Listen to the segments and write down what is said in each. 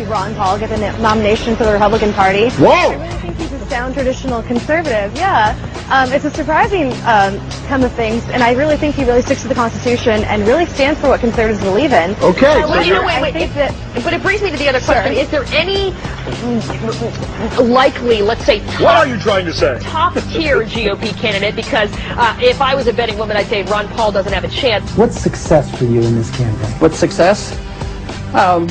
Ron Paul get the nomination for the Republican Party. Whoa! I really think he's a sound traditional conservative, yeah. It's a surprising come of things, and I really think he really sticks to the Constitution and really stands for what conservatives believe in. Okay. But it brings me to the other question. Is there any likely, let's say, What are you trying to say? top-tier GOP candidate? Because if I was a betting woman, I'd say Ron Paul doesn't have a chance. What's success for you in this campaign? What's success? Well,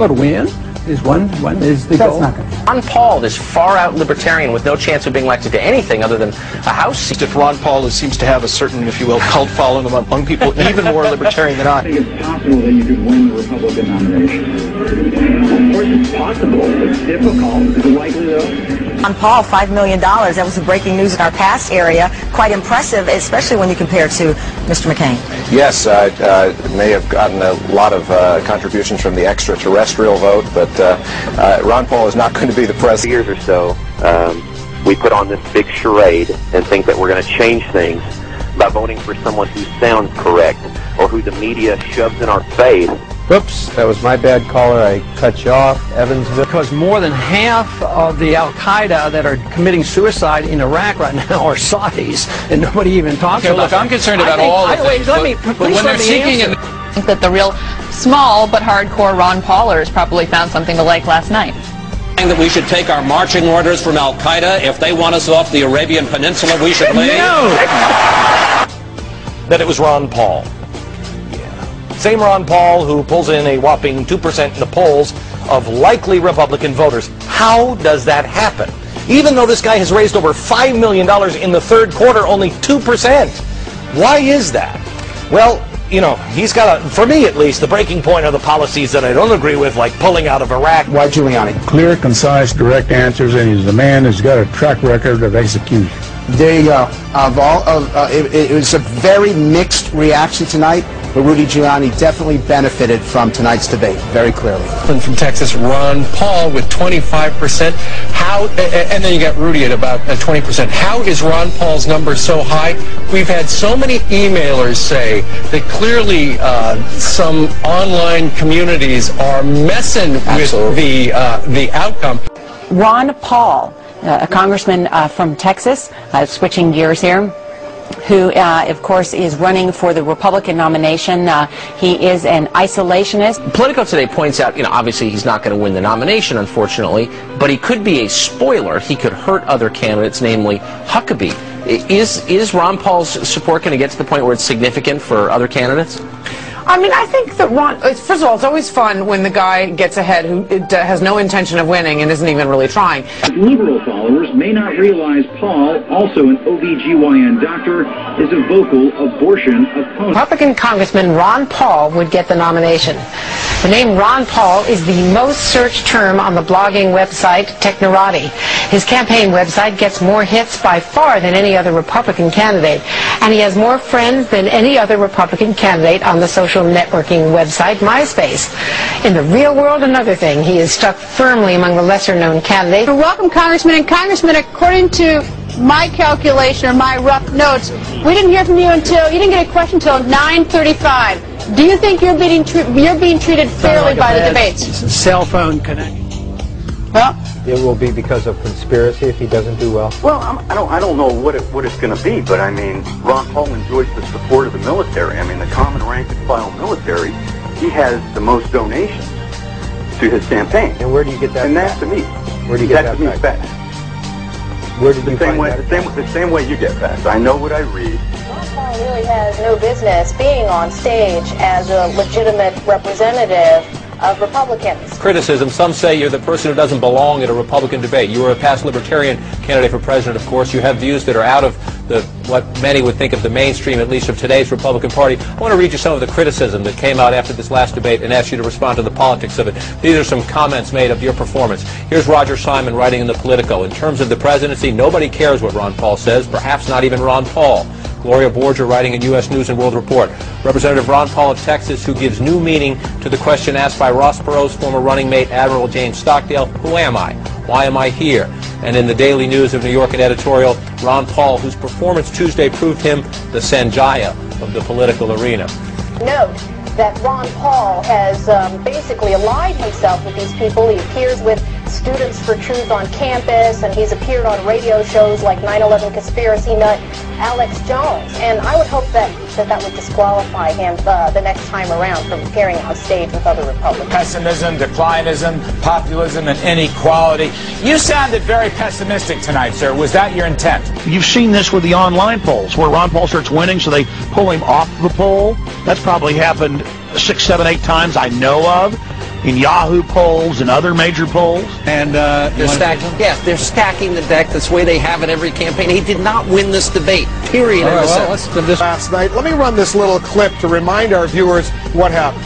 to win is one is the goal. That's not going to happen. Ron Paul is far out libertarian with no chance of being elected to anything other than a House seat. If Ron Paul seems to have a certain, if you will, cult following among people even more libertarian than I. I think it's possible that you could win the Republican nomination. Of course it's possible. It's difficult. Is it likely though? Ron Paul, $5 million. That was the breaking news in our past area. Quite impressive, especially when you compare to Mr. McCain. Yes, I may have gotten a lot of contributions from the extraterrestrial vote, but Ron Paul is not going to be the president. Years or so, we put on this big charade and think that we're going to change things by voting for someone who sounds correct or who the media shoves in our face. Whoops, that was my bad, caller. I cut you off. Evansville. Because more than half of the Al-Qaeda that are committing suicide in Iraq right now are Saudis, and nobody even talks about look, I'm concerned about all of this. But when they're seeking I think that the real small but hardcore Ron Paulers probably found something to like last night. That we should take our marching orders from Al-Qaeda. If they want us off the Arabian Peninsula, we should leave. No! That it was Ron Paul. Same Ron Paul who pulls in a whopping 2% in the polls of likely Republican voters. How does that happen? Even though this guy has raised over $5 million in the third quarter, only 2%. Why is that? Well, you know, he's got, for me at least, the breaking point of the policies that I don't agree with, like pulling out of Iraq. Why Giuliani? Clear, concise, direct answers, and he's the man who's got a track record of execution. There you go. It was a very mixed reaction tonight, but Rudy Giuliani definitely benefited from tonight's debate, very clearly. From Texas, Ron Paul with 25%. How, and then you got Rudy at about 20%. How is Ron Paul's number so high? We've had so many emailers say that clearly some online communities are messing with the outcome. Ron Paul, a congressman from Texas, switching gears here, who, of course, is running for the Republican nomination. He is an isolationist. Politico today points out, obviously he's not going to win the nomination, unfortunately, but he could be a spoiler. He could hurt other candidates, namely Huckabee. Is Ron Paul's support going to get to the point where it's significant for other candidates? I mean, I think that Ron, first of all, it's always fun when the guy gets ahead who has no intention of winning and isn't even really trying. Liberal followers may not realize Paul, also an OBGYN doctor, is a vocal abortion opponent. Republican Congressman Ron Paul would get the nomination. The name Ron Paul is the most searched term on the blogging website Technorati. His campaign website gets more hits by far than any other Republican candidate, and he has more friends than any other Republican candidate on the social networking website MySpace. In the real world, another thing, he is stuck firmly among the lesser-known candidates. Welcome, Congressman. And Congressman, according to my calculation or my rough notes, we didn't hear from you until, you didn't get a question until 9:35. Do you think you're being treated fairly by the debates? Cell phone connection. Well, it will be because of conspiracy if he doesn't do well. Well, I don't know what it's going to be, but I mean, Ron Paul enjoys the support of the military. I mean, the common rank and file military, he has the most donations to his campaign. And where do you get that? And that's to me. Where do you get that? That's fast. Where did you find that? The same way you get fast. I know what I read. Ron Paul really has no business being on stage as a legitimate representative of Republicans. Criticism. Some say you're the person who doesn't belong at a Republican debate. You are a past libertarian candidate for president, of course. You have views that are out of what many would think of the mainstream, at least of today's Republican Party. I want to read you some of the criticism that came out after this last debate and ask you to respond to the politics of it. These are some comments made of your performance. Here's Roger Simon writing in the Politico. In terms of the presidency, nobody cares what Ron Paul says, perhaps not even Ron Paul. Gloria Borger writing in U.S. News and World Report. Representative Ron Paul of Texas, who gives new meaning to the question asked by Ross Perot's former running mate, Admiral James Stockdale, who am I? Why am I here? And in the Daily News of New York, an editorial, Ron Paul, whose performance Tuesday proved him the Sanjaya of the political arena. Note that Ron Paul has basically allied himself with these people. He appears with Students for Truth on campus, and he's appeared on radio shows like 9/11 conspiracy nut Alex Jones. And I would hope that would disqualify him the next time around from appearing on stage with other Republicans. Pessimism, declinism, populism, and inequality. You sounded very pessimistic tonight, sir. Was that your intent? You've seen this with the online polls, where Ron Paul starts winning, so they pull him off the poll. That's probably happened 6, 7, 8 times I know of, in Yahoo polls and other major polls. And they're stacking. Yes, they're stacking the deck. That's the way they have it every campaign. He did not win this debate. Period. All right, well, let's do this last night. Let me run this little clip to remind our viewers what happened.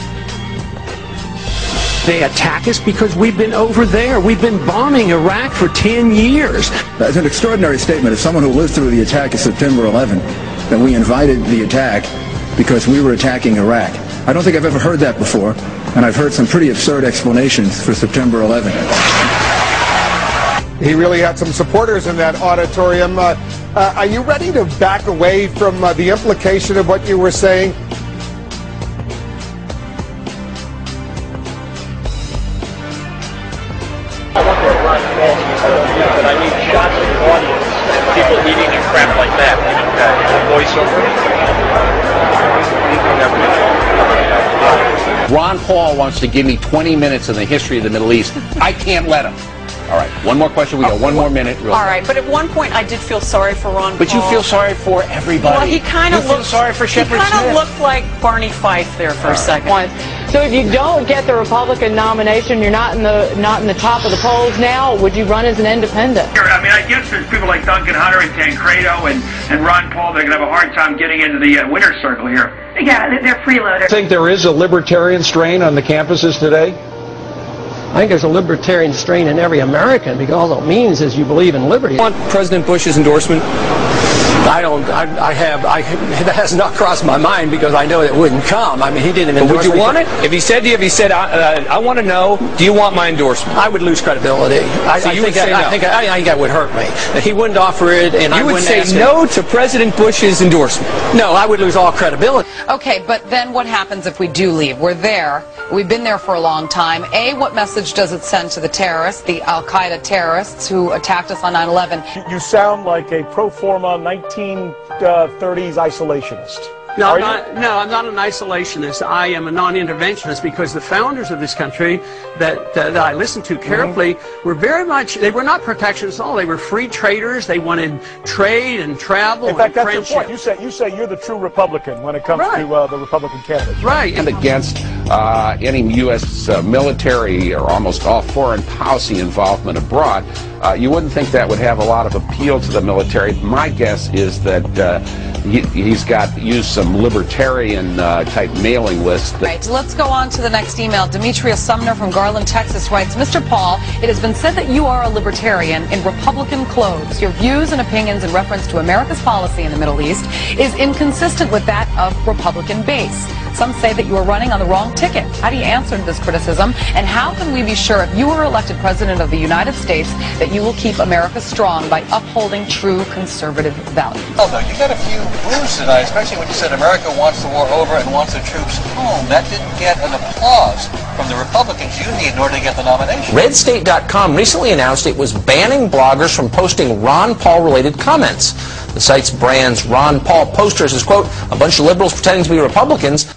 They attack us because we've been over there. We've been bombing Iraq for 10 years. That's an extraordinary statement. As someone who lived through the attack of September 11, that we invited the attack because we were attacking Iraq. I don't think I've ever heard that before, and I've heard some pretty absurd explanations for September 11. He really had some supporters in that auditorium. Are you ready to back away from the implication of what you were saying? But I need shots of the audience, people eating and crap like that. Voiceover. Ron Paul wants to give me 20 minutes in the history of the Middle East. I can't let him. All right, one more question. We got one more minute. All right, but at one point I did feel sorry for Ron Paul. But you feel sorry for everybody. Well, he kind of looked sorry for Shepard Smith. He kind of looked like Barney Fife there for a second. So if you don't get the Republican nomination, you're not in the top of the polls now, would you run as an independent? I mean, I guess there's people like Duncan Hunter and Tancredo and Ron Paul that are going to have a hard time getting into the winner's circle here. Yeah, they're freeloaders. I think there is a libertarian strain on the campuses today. I think there's a libertarian strain in every American, because all it means is you believe in liberty. Want President Bush's endorsement? That has not crossed my mind because I know it wouldn't come. I mean, he didn't endorse me. Would you want it? If he said to you, I want to know, do you want my endorsement? I would lose credibility. I think that would hurt me. He wouldn't offer it, and I wouldn't say no to President Bush's endorsement. No, I would lose all credibility. Okay, but then what happens if we do leave? We're there. We've been there for a long time. A, what message does it send to the terrorists, the Al-Qaeda terrorists who attacked us on 9/11? You sound like a pro forma 1930s isolationist. No, I'm not an isolationist. I am a non-interventionist, because the founders of this country that I listened to carefully were very much, they were not protectionists at all. They were free traders. They wanted trade and travel and friendship. In fact, that's your point. You say you're the true Republican when it comes to the Republican candidates. Right. And against any U.S. military or almost all foreign policy involvement abroad. You wouldn't think that would have a lot of appeal to the military. My guess is that he's used some libertarian type mailing list. Right, let's go on to the next email. Demetria Sumner from Garland, Texas writes, Mr. Paul, it has been said that you are a libertarian in Republican clothes. Your views and opinions in reference to America's policy in the Middle East is inconsistent with that of Republican base. Some say that you are running on the wrong ticket. How do you answer this criticism? And how can we be sure, if you are elected President of the United States, that you will keep America strong by upholding true conservative values? Although you got a few boos tonight, especially when you said America wants the war over and wants the troops home. That didn't get an applause from the Republicans you need in order to get the nomination. RedState.com recently announced it was banning bloggers from posting Ron Paul-related comments. The site's brands Ron Paul posters as, quote, a bunch of liberals pretending to be Republicans.